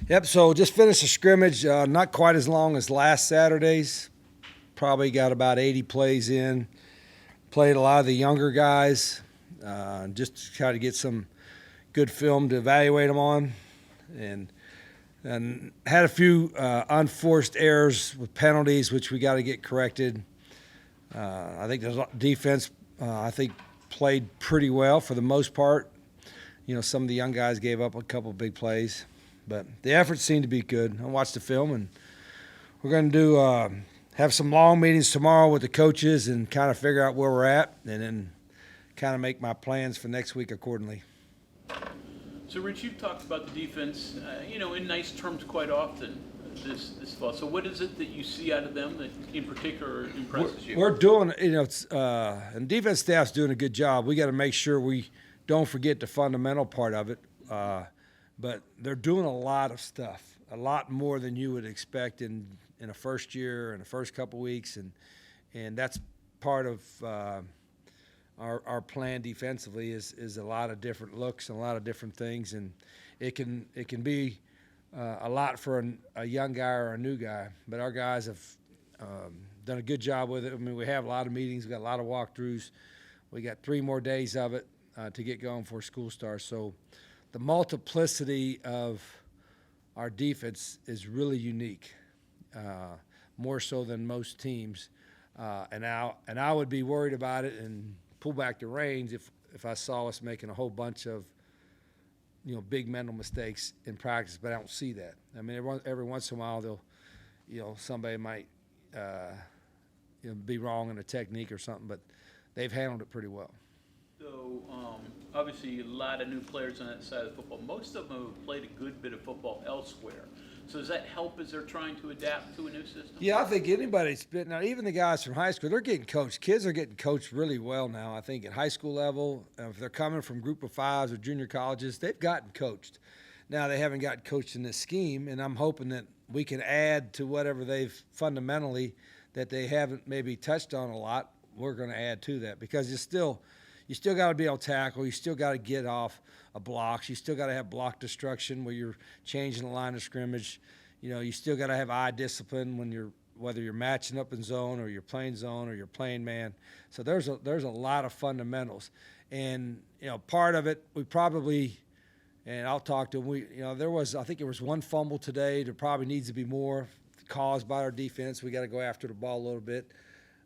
Yep, so just finished a scrimmage, not quite as long as last Saturday's. Probably got about 80 plays in. Played a lot of the younger guys, just to try to get some good film to evaluate them on. And had a few unforced errors with penalties, which we got to get corrected. I think the defense, played pretty well for the most part. Some of the young guys gave up a couple of big plays. But the efforts seem to be good. I watched the film, and we're going to have some long meetings tomorrow with the coaches and kind of figure out where we're at, and then kind of make my plans for next week accordingly. So, Rich, you've talked about the defense, in nice terms quite often this fall. So, what is it that you see out of them that, in particular, impresses you? We're doing, and defense staff's doing a good job. We got to make sure we don't forget the fundamental part of it. But they're doing a lot of stuff, a lot more than you would expect in a first year, in the first couple of weeks, and that's part of our plan defensively is a lot of different looks and a lot of different things, and it can be a lot for a young guy or a new guy. But our guys have done a good job with it. I mean, we have a lot of meetings, we got a lot of walkthroughs. We got 3 more days of it to get going before school starts. So the multiplicity of our defense is really unique, more so than most teams. And I would be worried about it and pull back the reins if I saw us making a whole bunch of big mental mistakes in practice. But I don't see that. I mean, every once in a while somebody might be wrong in a technique or something, but they've handled it pretty well. So, obviously, a lot of new players on that side of football. Most of them have played a good bit of football elsewhere. So does that help as they're trying to adapt to a new system? Yeah, I think anybody's been, now even the guys from high school, they're getting coached. Kids are getting coached really well now, I think, at high school level. If they're coming from group of fives or junior colleges, they've gotten coached. Now, they haven't gotten coached in this scheme, and I'm hoping that we can add to whatever they've fundamentally that they haven't maybe touched on a lot. We're going to add to that because you still got to be able to tackle. You still got to get off a blocks. You still got to have block destruction where you're changing the line of scrimmage. You still got to have eye discipline whether you're matching up in zone or you're playing zone or you're playing man. So there's a lot of fundamentals, and part of it we probably, and I'll talk to them. I think there was one fumble today. There probably needs to be more caused by our defense. We got to go after the ball a little bit.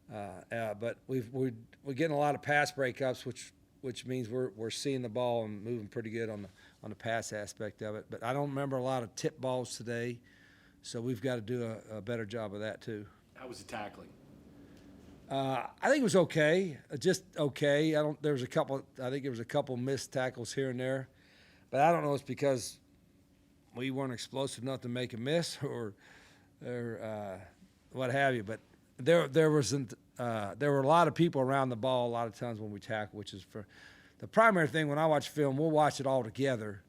But we're getting a lot of pass breakups, which means we're seeing the ball and moving pretty good on the pass aspect of it. But I don't remember a lot of tip balls today, so we've got to do a better job of that too. How was the tackling? I think it was okay, just okay. I think there was a couple missed tackles here and there, but I don't know if it's because we weren't explosive enough to make a miss or what have you. But there were a lot of people around the ball a lot of times when we tackle, which is for the primary thing. When I watch film, we'll watch it all together.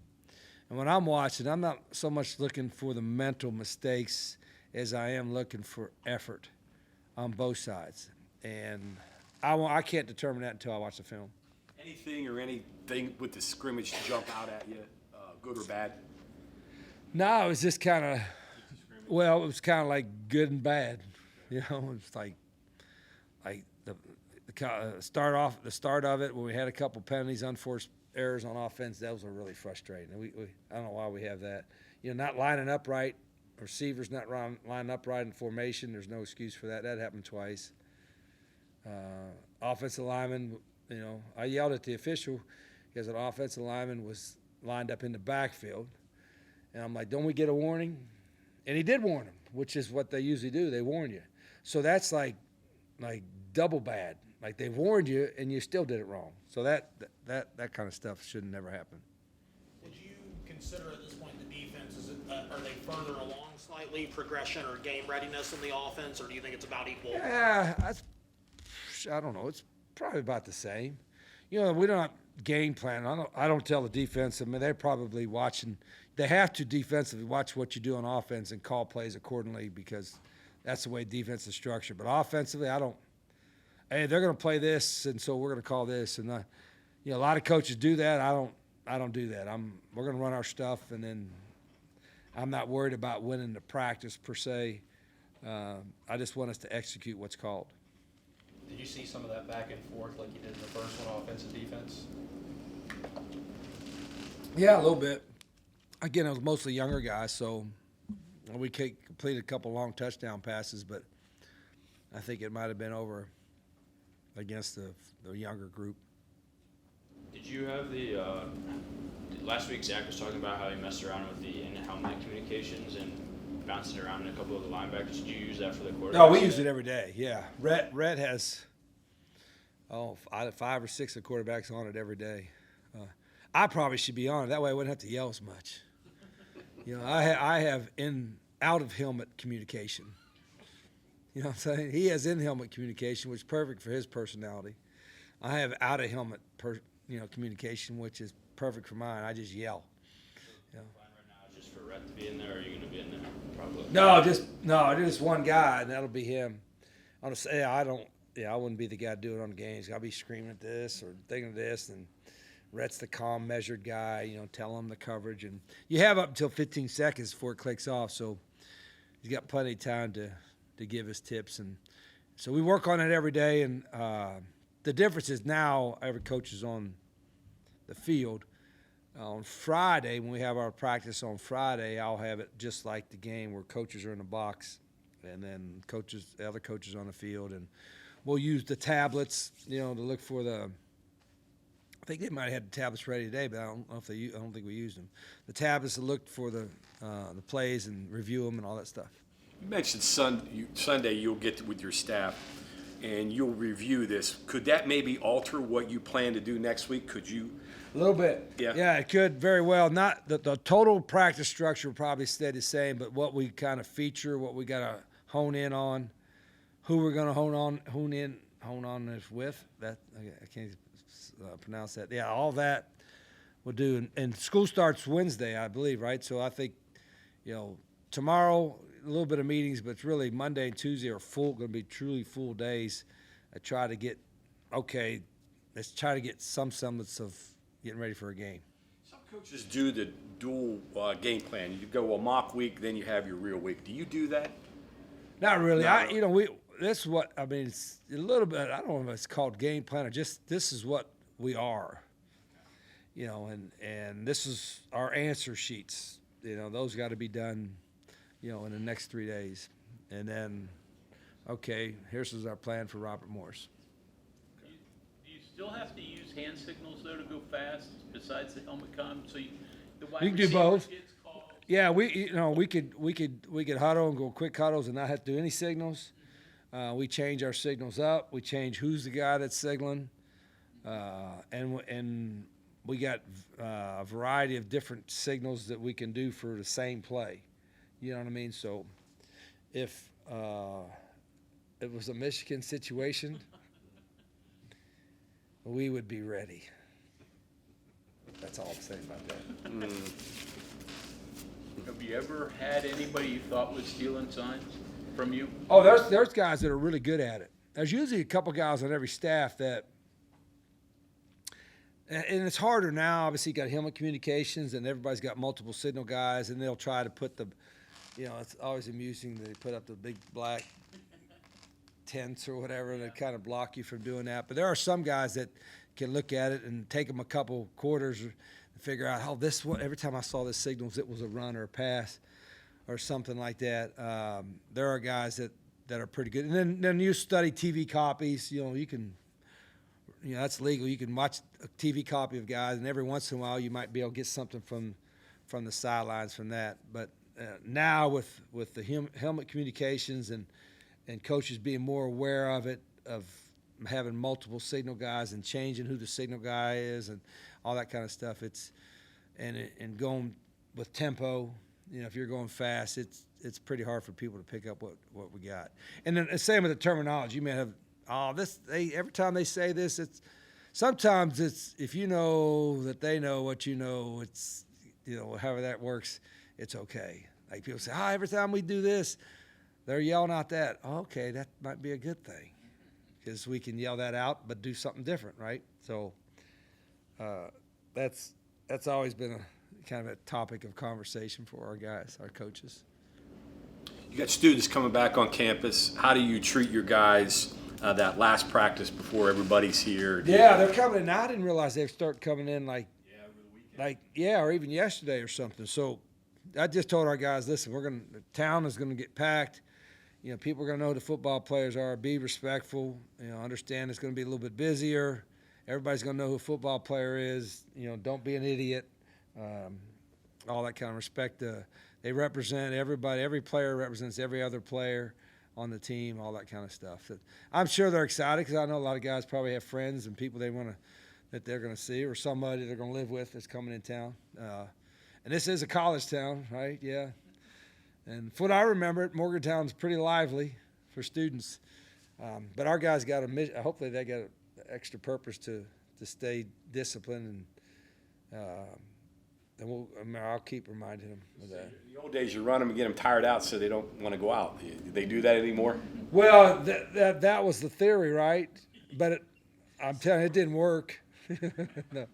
And when I'm watching, I'm not so much looking for the mental mistakes as I am looking for effort on both sides. And I can't determine that until I watch the film. Anything with the scrimmage jump out at you, good or bad? No, it was just kind of, it was kind of like good and bad. It's like the start of it when we had a couple penalties, unforced errors on offense. Those were really frustrating. I don't know why we have that. Not lining up right, receivers not lining up right in formation. There's no excuse for that. That happened twice. Offensive lineman, I yelled at the official because an offensive lineman was lined up in the backfield, and I'm like, "Don't we get a warning?" And he did warn him, which is what they usually do. They warn you. So that's like double bad. Like they warned you and you still did it wrong. So that kind of stuff should never happen. Would you consider at this point the defense, are they further along slightly, progression or game readiness in the offense, or do you think it's about equal? Yeah, I don't know. It's probably about the same. We don't game plan. I don't tell the defense. I mean, they're probably watching. They have to defensively watch what you do on offense and call plays accordingly because that's the way defense is structured. But offensively, I don't. Hey, they're going to play this, and so we're going to call this. And a lot of coaches do that. I don't do that. We're going to run our stuff, and then I'm not worried about winning the practice per se. I just want us to execute what's called. Did you see some of that back and forth like you did in the first one, offense and defense? Yeah, a little bit. Again, it was mostly younger guys, so we completed a couple long touchdown passes, but I think it might have been over against the younger group. Did you have last week Zach was talking about how he messed around with the in-helmet communications and bouncing around in a couple of the linebackers. Did you use that for the quarterback? No, we use it every day, yeah. Red has, 5 or 6 of the quarterbacks on it every day. I probably should be on it. That way I wouldn't have to yell as much. I have out-of-helmet communication. You know what I'm saying? He has in-helmet communication, which is perfect for his personality. I have out-of-helmet communication, which is perfect for mine. I just yell. Fine right now, just for Rhett to be in there, or are you going to be in there? Probably. No, just one guy, and that'll be him. I'll just say I wouldn't be the guy doing it on the games. I'll be screaming at this or thinking of this, and Rhett's the calm, measured guy. Tell him the coverage, and you have up until 15 seconds before it clicks off, so he's got plenty of time to give his tips, and so we work on it every day. And the difference is now every coach is on the field. On Friday, when we have our practice on Friday, I'll have it just like the game where coaches are in the box and then the other coaches on the field. And we'll use the tablets, to look for I think they might have had the tablets ready today, but I don't think we used them. The tablets to look for the plays and review them and all that stuff. You mentioned Sunday you'll get with your staff and you'll review this. Could that maybe alter what you plan to do next week? Could you? A little bit. Yeah, it could very well. Not the total practice structure will probably stay the same, but what we kind of feature, what we got to hone in on, who we're going to hone on this with. That I can't pronounce that. Yeah, all that we'll do. And school starts Wednesday, I believe, right? So I think, tomorrow a little bit of meetings, but it's really Monday and Tuesday are going to be truly full days. Let's try to get some semblance of getting ready for a game. Some coaches do the dual game plan. You go a mock week, then you have your real week. Do you do that? Not really. No. It's a little bit. I don't know if it's called game plan or just this is what we are. And this is our answer sheets. Those got to be done, in the next 3 days, and then, here's our plan for Robert Morris. Do you still have to use hand signals though to go fast besides the helmet comm? So the wide You can do receiver both. gets called. Yeah, we could huddle and go quick huddles and not have to do any signals. We change our signals up. We change who's the guy that's signaling, and we got a variety of different signals that we can do for the same play. You know what I mean? So if it was a Michigan situation, we would be ready. That's all I'm saying about that. Have you ever had anybody you thought was stealing signs from you? Oh, there's guys that are really good at it. There's usually a couple guys on every staff that, and it's harder now. Obviously, you got helmet communications, and everybody's got multiple signal guys, and they'll try to put it's always amusing that they put up the big black tents or whatever, and they kind of block you from doing that. But there are some guys that can look at it and take them a couple quarters and figure out, every time I saw this signals, it was a run or a pass or something like that. There are guys that are pretty good. And then you study TV copies. You can, that's legal. You can watch a TV copy of guys, and every once in a while you might be able to get something from the sidelines from that. But now with the helmet communications and coaches being more aware of it, of having multiple signal guys and changing who the signal guy is and all that kind of stuff, and going with tempo. If you're going fast, it's pretty hard for people to pick up what we got. And then the same with the terminology. You may have every time they say this, sometimes if you know that they know what you know, it's however that works, it's okay. Like people say, every time we do this, they're yelling out that. Okay, that might be a good thing because we can yell that out but do something different, right? So that's always been kind of a topic of conversation for our guys, our coaches. You got students coming back on campus. How do you treat your guys that last practice before everybody's here? Yeah, they're coming in. Now, I didn't realize they'd start coming in or even yesterday or something. So I just told our guys, listen, the town is gonna get packed. You know, people are gonna know who the football players are. Be respectful. You know, understand it's gonna be a little bit busier. Everybody's gonna know who a football player is. You know, don't be an idiot. All that kind of respect. They represent everybody. Every player represents every other player on the team. All that kind of stuff. I'm sure they're excited because I know a lot of guys probably have friends and people that they're going to see, or somebody they're going to live with that's coming in town. And this is a college town, right? Yeah. And from what I remember, Morgantown's pretty lively for students. But our guys got hopefully they got an extra purpose to stay disciplined, and I'll keep reminding them of that. In the old days, you run them and get them tired out so they don't want to go out. Do they do that anymore? Well, that was the theory, right? But I'm telling you, it didn't work. No,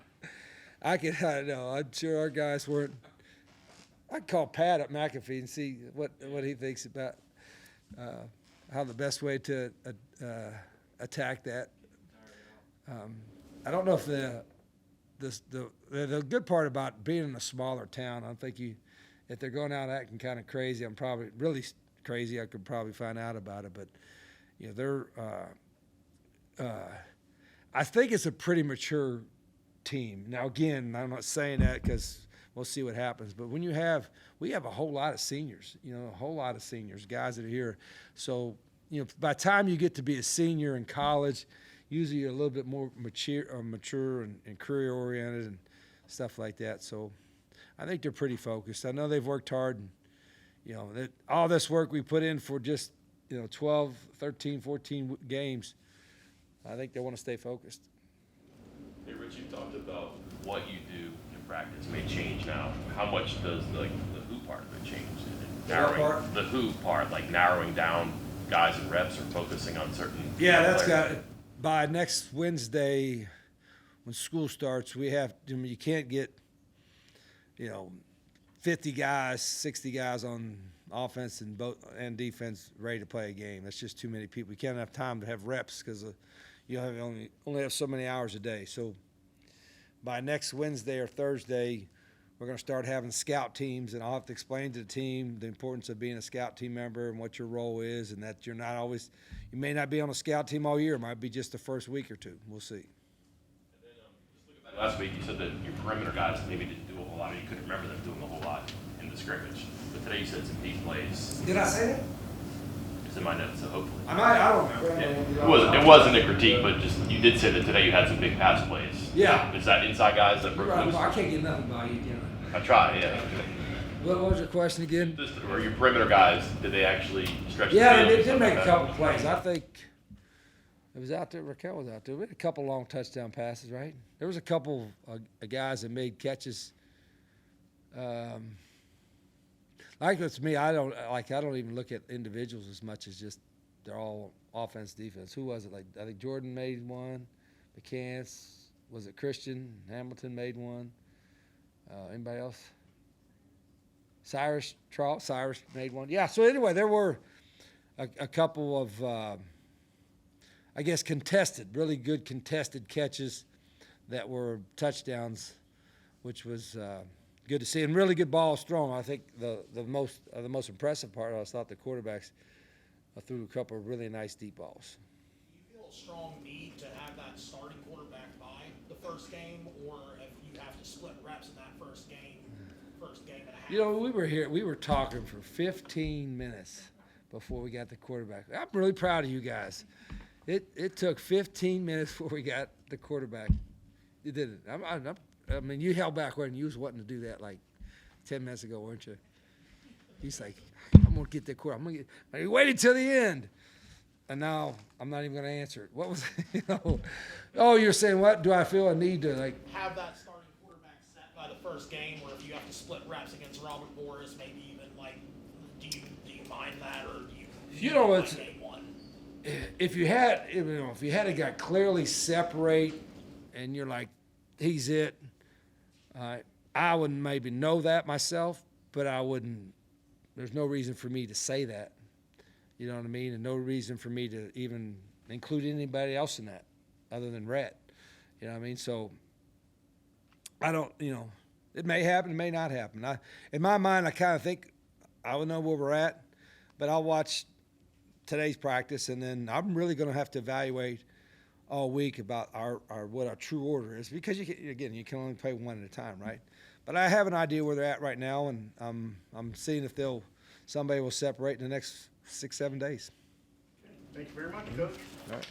I know. I'm sure our guys weren't. I'd call Pat at McAfee and see what he thinks about how the best way to attack that. I don't know if the good part about being in a smaller town, I think if they're going out acting kind of crazy, I'm probably really crazy. I could probably find out about it, but you know I think it's a pretty mature team. Now, again, I'm not saying that because we'll see what happens. But we have a whole lot of seniors, guys that are here. So, you know, by the time you get to be a senior in college, usually you're a little bit more mature and career-oriented and stuff like that. So I think they're pretty focused. I know they've worked hard. And, you know, all this work we put in for just, 12, 13, 14 games, I think they want to stay focused. Hey, Rich, you talked about what you do in practice may change now. How much does the who part of it change? The who part, like narrowing down guys and reps or focusing on certain. Yeah, that's got it. By next Wednesday, when school starts, you can't get, 50 guys, 60 guys on offense and defense ready to play a game. That's just too many people. You can't have time to have reps because you only have so many hours a day. So by next Wednesday or Thursday, we're going to start having scout teams, and I'll have to explain to the team the importance of being a scout team member and what your role is, and that you may not be on a scout team all year. It might be just the first week or two. We'll see. And then, just look at that last week, you said that your perimeter guys maybe didn't do a whole lot, or you couldn't remember them doing a whole lot in the scrimmage. But today you said some deep plays. Did I say that? It's in my notes, so hopefully. I don't remember. Yeah. It wasn't a critique, but just you did say that today you had some big pass plays. Yeah. Is that inside guys that broke loose? I can't get nothing by you, can I tried, yeah. What was your question again? Or your perimeter guys, did they actually stretch the Yeah, field they and did stuff make like a that? couple plays. I think it was out there. Raquel was out there. We had a couple long touchdown passes, right? There was a couple of guys that made catches. Like it's me, I don't even look at individuals as much as just they're all offense, defense. Who was it? Like I think Jordan made one. McCants, was it Christian? Hamilton made one. Anybody else? Cyrus made one. Yeah, so anyway, there were a couple of, I guess, really good contested catches that were touchdowns, which was good to see. And really good balls thrown. I think the most impressive part, I thought the quarterbacks threw a couple of really nice deep balls. Do you feel a strong need to have that starting quarterback by the first game, or if you have to split reps in that first game and a half? We were talking for 15 minutes before we got the quarterback. I'm really proud of you guys. It took 15 minutes before we got the quarterback. You did it. I mean, you held back when you was wanting to do that like 10 minutes ago, weren't you? He's like, I'm going to get that quarterback. He waited till the end. And now I'm not even going to answer it. What was it? Oh, you're saying what? Do I feel a need to Have that starting quarterback set by the first game, or if you have to split reps against Robert Morris, maybe even do you mind that, or do you it's game one? if you had a guy clearly separate and you're like, he's it, I would maybe know that myself, but I wouldn't. There's no reason for me to say that. You know what I mean? And no reason for me to even include anybody else in that other than Rhett. You know what I mean? So I don't, it may happen, it may not happen. In my mind, I kind of think I would know where we're at, but I'll watch today's practice, and then I'm really going to have to evaluate all week about what our true order is, because you can only play one at a time, right? But I have an idea where they're at right now, and I'm seeing if somebody will separate in the next 6-7 days. Thank you very much, Coach. All right.